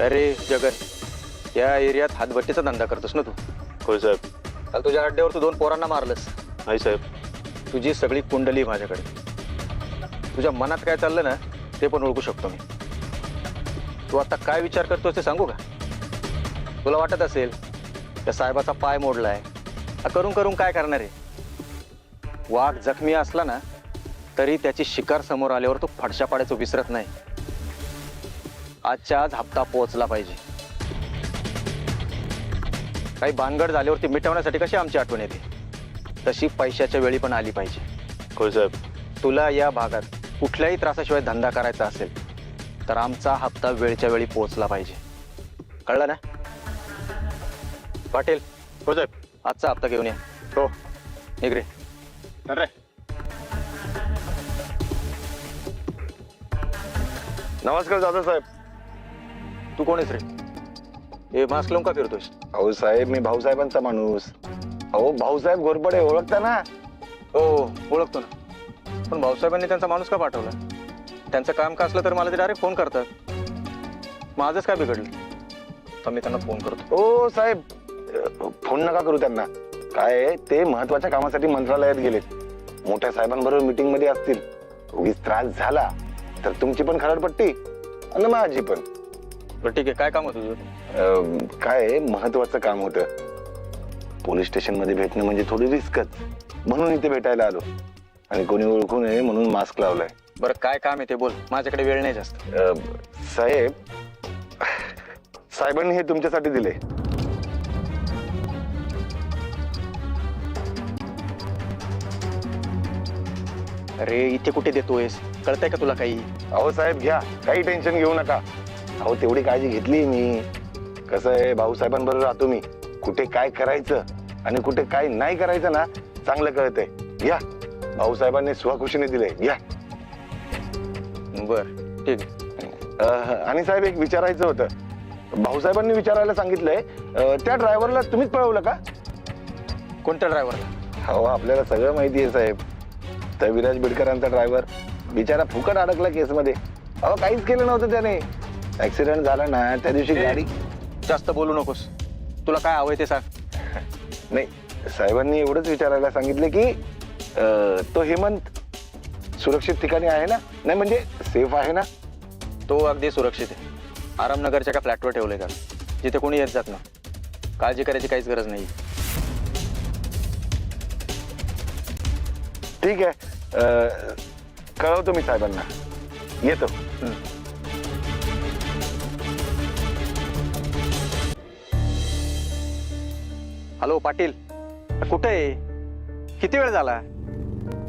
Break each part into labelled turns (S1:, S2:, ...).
S1: अरे जगन, या एरियात हातभट्टीचा धंदा करतोस ना तू?
S2: होय साहेब.
S1: काल तुझ्या अड्ड्यावर तू 2 पोरांना मारलंस.
S2: नाही साहेब.
S1: तुझी सगळी कुंडली माझ्याकडे. तुझ्या मनात काय चाललं ना ते पण ओळखू शकतो मी. तू आता काय विचार करतोस ते सांगू का? तुला वाटत असेल त्या साहेबाचा पाय मोडलाय, करून करून काय करणार आहे? वाघ जखमी असला ना तरी त्याची शिकार समोर आल्यावर तो फडशा पाडायचं विसरत नाही. आजच्या आज हप्ता पोहोचला पाहिजे. काही भानगड झाल्यावरती मिटवण्यासाठी कशी आमची आठवण येते, तशी पैशाच्या वेळी पण आली पाहिजे.
S2: होय साहेब.
S1: तुला या भागात कुठल्याही त्रासाशिवाय धंदा करायचा असेल तर आमचा हप्ता वेळच्या वेळी पोहोचला पाहिजे. कळलं ना? पाटील,
S2: हो साहेब.
S1: आजचा हप्ता घेऊन या.
S2: हो.
S1: निघ रे.
S2: अरे नमस्कार दादा साहेब.
S1: तू कोण आहेस रे? हे मास्क लावून का फिरतोयस?
S3: अहो साहेब, मी भाऊसाहेबांचा माणूस. अहो भाऊसाहेब घोरपडे ओळखता ना?
S1: हो ओळखतो ना. पण भाऊसाहेबांनी त्यांचा माणूस का पाठवला? त्यांचं काम का असलं तर मला ते डायरेक्ट फोन करतात. माझंच काय बिघडलं? तर मी त्यांना फोन करतो.
S3: हो साहेब, फोन नका करू त्यांना. काय आहे, ते महत्वाच्या कामासाठी मंत्रालयात गेलेत. मोठ्या साहेबांबरोबर मीटिंग मध्ये असतील. उगीच त्रास झाला तर तुमची पण खरडपट्टी आणि माझी पण.
S1: बरं ठीक आहे, काय काम होतं तुझं?
S3: काय आहे, महत्वाचं काम होतं. पोलीस स्टेशन मध्ये भेटणं म्हणजे थोडी रिस्कच, म्हणून इथे भेटायला आलो. आणि कोणी ओळखू नये म्हणून मास्क लावलाय.
S1: बरं काय काम आहे ते बोल, माझ्याकडे वेळ नाही जास्त.
S3: साहेब, साहेबांनी हे तुमच्यासाठी दिले.
S1: अरे इथे कुठे देतोयस? कळतंय का तुला काही?
S3: अहो साहेब घ्या, काही टेन्शन घेऊ नका. अहो तेवढी काळजी घेतली मी. कसं आहे, भाऊसाहेबांबरोबर राहतो मी. कुठे काय करायचं आणि कुठे काय नाही करायचं ना चांगलं कळतंय. घ्या, भाऊसाहेबांनी स्वखुशीने दिले. घ्या.
S1: बर ठीक आहे.
S3: आणि साहेब एक विचारायचं होतं. भाऊसाहेबांनी विचारायला सांगितलंय, त्या ड्रायव्हरला तुम्हीच पळवलं का?
S1: कोणत्या ड्रायव्हरला?
S3: हो आपल्याला सगळं माहिती आहे साहेब. तर विराज बिडकरांचा ड्रायव्हर बिचारा फुकट अडकला केसमध्ये. अहो काहीच केलं नव्हतं त्याने. ऍक्सिडेंट झाला ना त्या दिवशी गाडी.
S1: जास्त बोलू नकोस. तुला काय हवंय ते सांग.
S3: नाही, साहेबांनी एवढंच विचारायला सांगितलं की तो हेमंत सुरक्षित ठिकाणी आहे ना? नाही म्हणजे सेफ आहे ना?
S1: तो अगदी सुरक्षित आहे. आरामनगरच्या का फ्लॅटवर ठेवलंय का, जिथे कोणी येत जात ना. काळजी करायची काहीच गरज नाही.
S3: ठीक आहे, कळवतो मी साहेबांना. येतो.
S1: हॅलो पाटील, कुठे आहे? किती वेळ झाला?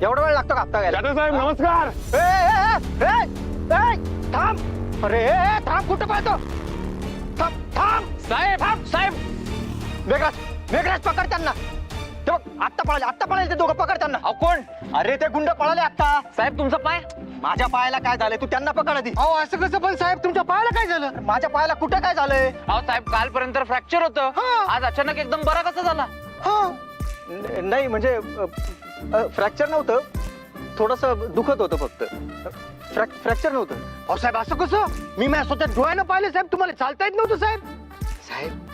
S1: एवढा वेळ लागतो का हप्ता घ्यायला?
S3: जाधव साहेब नमस्कार.
S1: थांब. अरे थांब, कुठं पाहतो? थांब थांब. साहेब साहेब, वेगळाच वेगळाच पकड त्यांना. ते बघ, आत्ता पळाले ते दोघं. पकड त्यांना. कोण? अरे ते गुंड पळाले आत्ता. साहेब तुमचा पाय? माझ्या पायाला काय झालंय? तू त्यांना पकड आधी.
S4: अहो असं कसं पण साहेब, तुमच्या पायाला काय झालं?
S1: माझ्या पायाला कुठं काय झालंय?
S4: अहो साहेब, कालपर्यंत फ्रॅक्चर होतं. आज अचानक एकदम बरा कसा झाला?
S1: नाही म्हणजे फ्रॅक्चर नव्हतं, थोडस दुखत होतं फक्त. फ्रॅक्चर नव्हतं.
S4: अहो साहेब असं कसं? मी माझ्या स्वतः डोळ्यानं पाहिले साहेब. तुम्हाला चालता येत नव्हतं साहेब? साहेब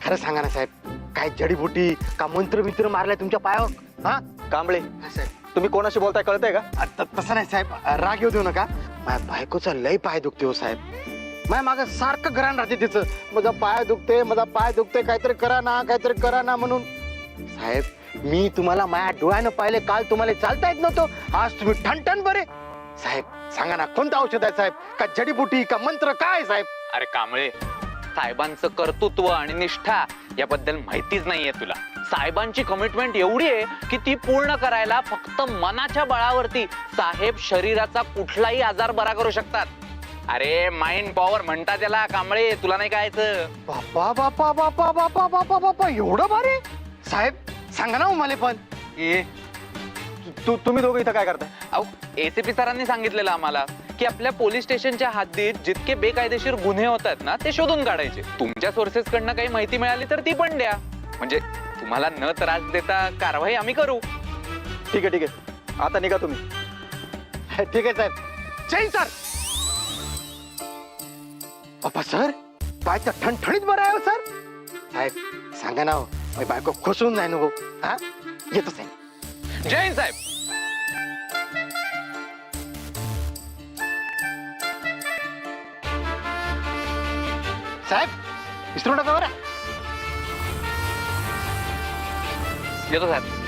S4: खरं सांगा ना साहेब, काय जडीबुटी का मंत्र मारलाय तुमच्या पायावर? हा
S1: कांबळे,
S4: साहेब
S1: तुम्ही कोणाशी बोलताय कळतंय का?
S4: आता तसं नाही साहेब, राग येऊ देऊ नका. माझ्या बायकोचा लय पाय दुखते हो साहेब. माझ्या मागं सारखं घरान राहते तिचं, माझा पाय दुखते, काहीतरी करा ना म्हणून. साहेब मी तुम्हाला माझ्या डोळ्यानं पाहिले. काल तुम्हाला चालता येत नव्हतं, आज तुम्ही ठणठण बरे. साहेब सांगा ना, कोणतं औषध आहे साहेब? का जडीबुटी का मंत्र काय साहेब?
S5: अरे कांबळे, साहेबांचं कर्तृत्व आणि निष्ठा याबद्दल माहितीच नाहीये तुला. साहेबांची कमिटमेंट एवढी आहे की ती पूर्ण करायला फक्त मनाच्या बळावरती साहेब शरीराचा कुठलाही आजार बरा करू शकतात. अरे माइंड पॉवर म्हणतात त्याला कांबळे, तुला नाही कळायचं?
S4: बापा बापा बापा बापा बापा बापा, एवढं भारी साहेब? सांगा ना मला पण.
S1: तुम्ही दोघं इथं काय करताय?
S5: अहो एसीपी सरांनी सांगितलेलं आम्हाला की आपल्या पोलीस स्टेशनच्या हद्दीत जितके बेकायदेशीर गुन्हे होतात ना ते शोधून काढायचे. तुमच्या सोर्सेस कडनं काही माहिती मिळाली तर ती पण द्या, म्हणजे तुम्हाला न त्रास देता कारवाई आम्ही करू.
S1: ठीक आहे, आता निघा तुम्ही.
S4: ठीक आहे साहेब. जय सर. बापा सर, पाय तर ठणठणीत बरं आहे हो सर. साहेब सांगा ना हो, माझी बायको खुश होऊन जाईन हो. हा येतो साहेब.
S5: जय हिंद साहेब.
S4: साहेब विसरू नका बरं.
S5: येतो साहेब.